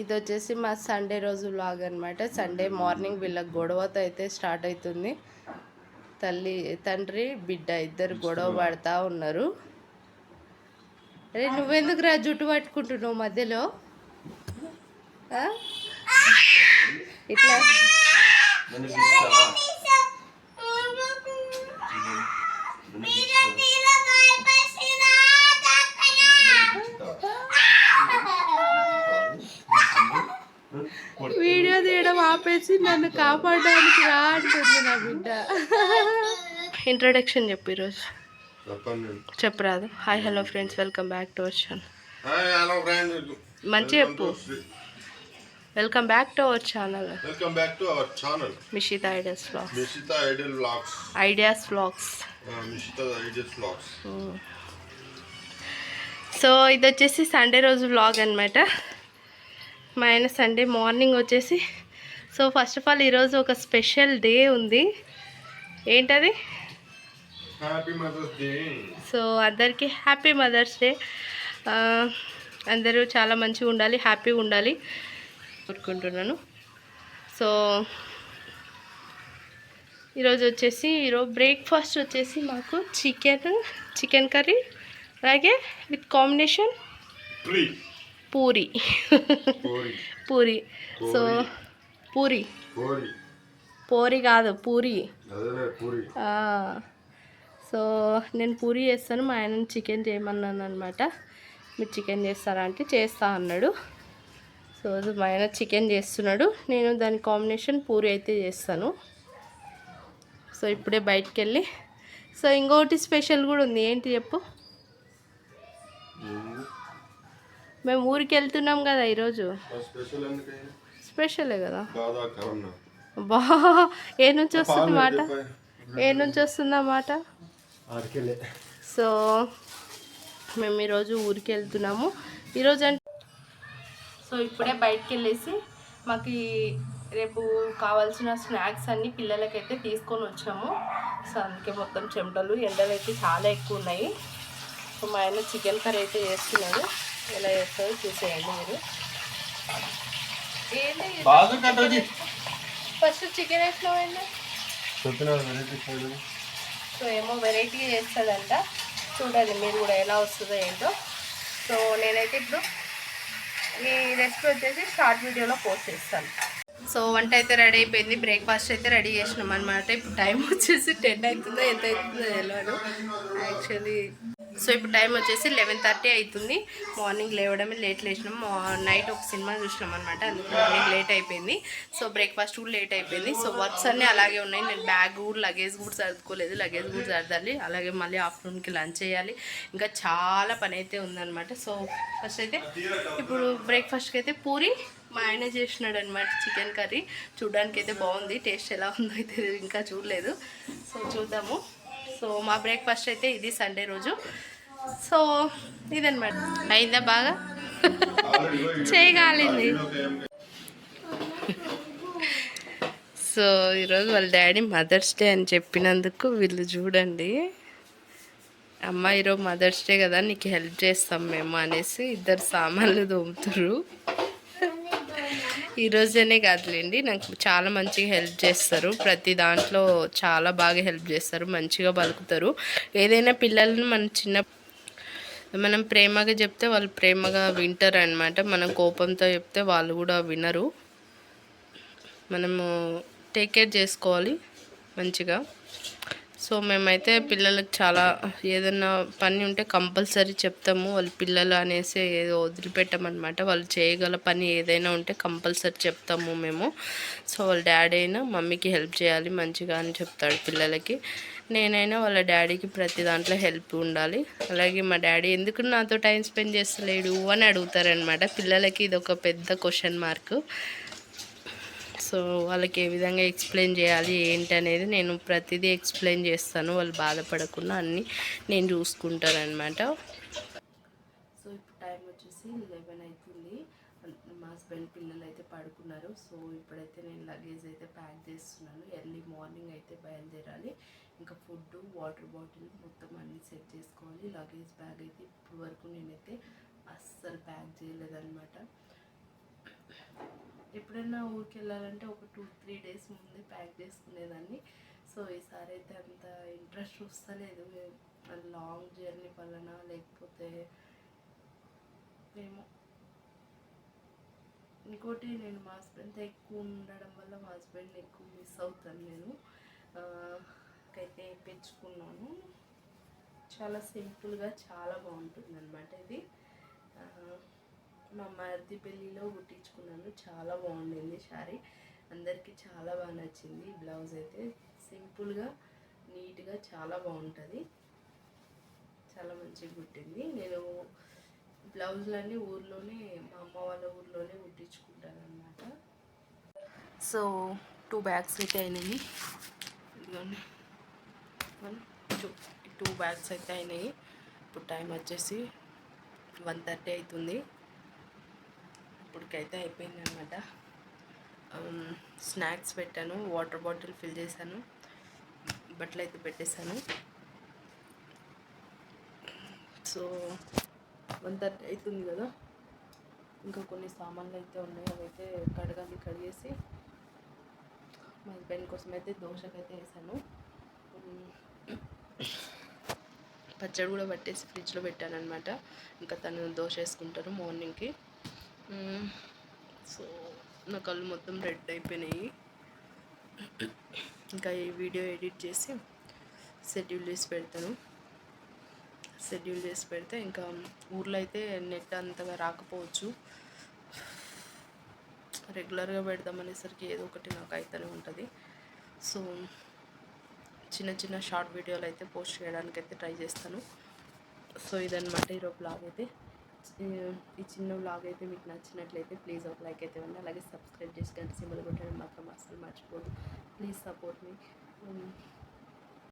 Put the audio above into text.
ఇది వచ్చేసి మా సండే రోజు వ్లాగ్ అనమాట. సండే మార్నింగ్ వీళ్ళకి గొడవతో అయితే స్టార్ట్ అవుతుంది. తండ్రి బిడ్డ ఇద్దరు గొడవ పడతా ఉన్నారు. అరే నువ్వెందుకు రా జుట్టు పట్టుకుంటున్నావు మధ్యలో? ఇట్లా వీడియో తీయడం ఆపేసి నన్ను కాపాడడానికి రా అంటుంది నా బిడ్డ. ఇంట్రొడక్షన్ చెప్పు ఈరోజు. చెప్పరాదు. Hi hello friends, welcome back to our channel. మంచి చెప్పు. Welcome back to our channel. Mishita ideas vlogs. So ఇది వచ్చేసి సండే రోజు వ్లాగ్ అనమాట. మా ఆయన సండే మార్నింగ్ వచ్చేసి, సో ఫస్ట్ ఆఫ్ ఆల్ ఈరోజు ఒక స్పెషల్ డే ఉంది. ఏంటది? Happy Mother's Day. సో అందరికీ హ్యాపీ మదర్స్ డే. అందరూ చాలా మంచిగా ఉండాలి, హ్యాపీగా ఉండాలి కోరుకుంటున్నాను. సో ఈరోజు బ్రేక్ఫాస్ట్ వచ్చేసి మాకు చికెన్ కర్రీ, అలాగే with combination puri. So puri కాదు, పూరి. సో నేను పూరి చేస్తాను, మా ఆయన చికెన్ చేయమన్నాను అనమాట. మీరు చికెన్ చేస్తారా అంటే చేస్తా అన్నాడు. సో మా ఆయన చికెన్ చేస్తున్నాడు, నేను దాని కాంబినేషన్ పూరి అయితే చేస్తాను. సో ఇప్పుడే బయటికి వెళ్ళి, సో ఇంకోటి స్పెషల్ కూడా ఉంది. ఏంటి చెప్పు? మేము ఊరికి వెళ్తున్నాం కదా ఈరోజు. స్పెషలే కదా. బా ఏ నుంచి వస్తుంది మాట? సో మేము ఈరోజు ఊరికి వెళ్తున్నాము. ఈరోజు అంటే సో ఇప్పుడే బయటికి వెళ్ళేసి మాకు రేపు కావాల్సిన స్నాక్స్ అన్నీ పిల్లలకైతే తీసుకొని వచ్చాము. సో అందుకే మొత్తం చెమటలు, ఎండలు అయితే చాలా ఎక్కువ ఉన్నాయి. సో మా ఆయన చికెన్ కర్రీ అయితే చేస్తున్నాడు. ఎలా చేస్తారో చూసేయండి మీరు. ఏంటి ఫస్ట్ చికెన్ వేసినామండి. సో ఏమో వెరైటీగా చేస్తాడంట, చూడాలి మీరు కూడా ఎలా వస్తుందో ఏంటో. సో నేనైతే ఇప్పుడు ఈ రెసిపీ వచ్చేసి షార్ట్ వీడియోలో పోస్ట్ చేస్తాను. సో వంట అయితే రెడీ అయిపోయింది, బ్రేక్ఫాస్ట్ అయితే రెడీ చేసినాం అనమాట. ఇప్పుడు టైం వచ్చేసి 10 అవుతుందో ఎంత అవుతుందో తెలియదు యాక్చువల్లీ. సో ఇప్పుడు టైం వచ్చేసి 11:30 అవుతుంది. మార్నింగ్ లేవడమే లేట్ లేచినాం. నైట్ ఒక సినిమా చూసినాం అనమాట, అందుకు మార్నింగ్ లేట్ అయిపోయింది. సో బ్రేక్ఫాస్ట్ కూడా లేట్ అయిపోయింది. సో వర్క్స్ అన్నీ అలాగే ఉన్నాయి. నేను లగేజ్ కూడా సర్దుకోలేదు, లగేజ్ కూడా సర్దాలి. అలాగే మళ్ళీ ఆఫ్టర్నూన్కి లంచ్ చేయాలి. ఇంకా చాలా పని అయితే ఉందన్నమాట. సో ఫస్ట్ అయితే ఇప్పుడు బ్రేక్ఫాస్ట్కి అయితే పూరి మా ఆయన చేసినాడు అనమాట, చికెన్ కర్రీ. చూడడానికి అయితే బాగుంది, టేస్ట్ ఎలా ఉందో అయితే ఇంకా చూడలేదు. సో చూద్దాము. సో మా బ్రేక్ఫాస్ట్ అయితే ఇది సండే రోజు. సో ఇదన్నమాట. అయిందా బాగా? చేయగాలింది. సో ఈరోజు వాళ్ళ డాడీ మదర్స్ డే అని చెప్పినందుకు వీళ్ళు చూడండి, అమ్మ ఈరోజు మదర్స్ డే కదా నీకు హెల్ప్ చేస్తాం మేము అనేసి ఇద్దరు సామాన్లు తోముతారు. ఈరోజనే కాదులేండి, నాకు చాలా మంచిగా హెల్ప్ చేస్తారు. ప్రతి దాంట్లో చాలా బాగా హెల్ప్ చేస్తారు, మంచిగా పలుకుతారు. ఏదైనా పిల్లల్ని మనం ప్రేమగా చెప్తే వాళ్ళు ప్రేమగా వింటారు అనమాట. మనం కోపంతో చెప్తే వాళ్ళు కూడా వినరు. మనము టేక్ కేర్ చేసుకోవాలి మంచిగా. సో మేమైతే పిల్లలకు చాలా ఏదన్నా పని ఉంటే కంపల్సరీ చెప్తాము. వాళ్ళు పిల్లలు అనేసి ఏదో వదిలిపెట్టమన్నమాట. వాళ్ళు చేయగల పని ఏదైనా ఉంటే కంపల్సరీ చెప్తాము మేము. సో వాళ్ళ డాడీ అయినా మమ్మీకి హెల్ప్ చేయాలి మంచిగా అని చెప్తాడు పిల్లలకి. నేనైనా వాళ్ళ డాడీకి ప్రతి దాంట్లో హెల్ప్ ఉండాలి. అలాగే మా డాడీ ఎందుకు నాతో టైం స్పెండ్ చేస్తలేడు అని అడుగుతారనమాట. పిల్లలకి ఇది ఒక పెద్ద క్వశ్చన్ మార్క్. సో వాళ్ళకి ఏ విధంగా ఎక్స్ప్లెయిన్ చేయాలి ఏంటి అనేది నేను ప్రతిదీ ఎక్స్ప్లెయిన్ చేస్తాను. వాళ్ళు బాధపడకుండా అన్నీ నేను చూసుకుంటానమాట. సో ఇప్పుడు టైం వచ్చేసి 11 అవుతుంది. మా హస్బెండ్ పిల్లలు అయితే పడుకున్నారు. సో ఇప్పుడైతే నేను లగేజ్ అయితే ప్యాక్ చేస్తున్నాను. ఎర్లీ మార్నింగ్ అయితే బయలుదేరాలి. ఇంకా ఫుడ్, వాటర్ బాటిల్ మొత్తం అన్నీ సెట్ చేసుకోవాలి. లగేజ్ బ్యాగ్ అయితే ఇప్పుడు వరకు నేనైతే అస్సలు ప్యాక్ చేయలేదన్నమాట. ఎప్పుడైనా ఊరికి వెళ్ళాలంటే ఒక 2-3 డేస్ ముందే ప్యాక్ చేసుకునేదాన్ని. సో ఈసారి అయితే అంత ఇంట్రెస్ట్ వస్తలేదు, లాంగ్ జర్నీ వలన లేకపోతే ఏమో. ఇంకోటి నేను మా హస్బెండ్తో ఎక్కువ ఉండడం వల్ల మా హస్బెండ్ని ఎక్కువ మిస్ అవుతాను నేను. అయితే పెంచుకున్నాను, చాలా సింపుల్గా చాలా బాగుంటుంది అనమాట ఇది. మా మరిది పెళ్ళిలో కుట్టించుకున్నాను, చాలా బాగుండింది శారీ, అందరికీ చాలా బాగా నచ్చింది. బ్లౌజ్ అయితే సింపుల్గా నీట్గా చాలా బాగుంటుంది, చాలా మంచిగా కుట్టింది. నేను బ్లౌజులన్నీ ఊర్లోనే, మా అమ్మ వాళ్ళ ఊర్లోనే కుట్టించుకుంటాను అనమాట. సో 2 బ్యాగ్స్ అయితే అయినాయి, ఇదిగోండి 2 బ్యాగ్స్ అయితే అయినాయి. ఇప్పుడు టైం వచ్చేసి 1:30 అవుతుంది. ఇప్పటికైతే అయిపోయింది అనమాట. స్నాక్స్ పెట్టాను, వాటర్ బాటిల్ ఫిల్ చేశాను, బట్టలు అయితే పెట్టేశాను. సో 1:30 అవుతుంది కదా, ఇంకా కొన్ని సామాన్లు అయితే ఉన్నాయి, అవైతే కడిగేసి మా హస్బెండ్ కోసం అయితే దోశకైతే వేసాను. పచ్చడి కూడా పట్టేసి ఫ్రిడ్జ్లో పెట్టాను అనమాట. ఇంకా తను దోశ వేసుకుంటారు మార్నింగ్కి. సో నా కళ్ళు మొత్తం రెడ్ అయిపోయినాయి. ఇంకా ఈ వీడియో ఎడిట్ చేసి షెడ్యూల్ చేసి పెడతాను. షెడ్యూల్ చేసి పెడితే ఇంకా ఊర్లో అయితే నెట్ అంతగా రాకపోవచ్చు, రెగ్యులర్గా పెడదామనేసరికి ఏదో ఒకటి నాకు అయితేనే ఉంటుంది. సో చిన్న చిన్న షార్ట్ వీడియోలు అయితే పోస్ట్ చేయడానికి అయితే ట్రై చేస్తాను. సో ఇదన్నమాట ఈరోజు బ్లాగ్ అయితే. ఈ చిన్న బ్లాగ్ అయితే మీకు నచ్చినట్లయితే ప్లీజ్ ఒక లైక్ అయితే ఇవ్వండి, అలాగే సబ్స్క్రైబ్ చేసి గంట సింబల్ కొట్టడం మాత్రం అసలు మర్చిపోదు. Please support me.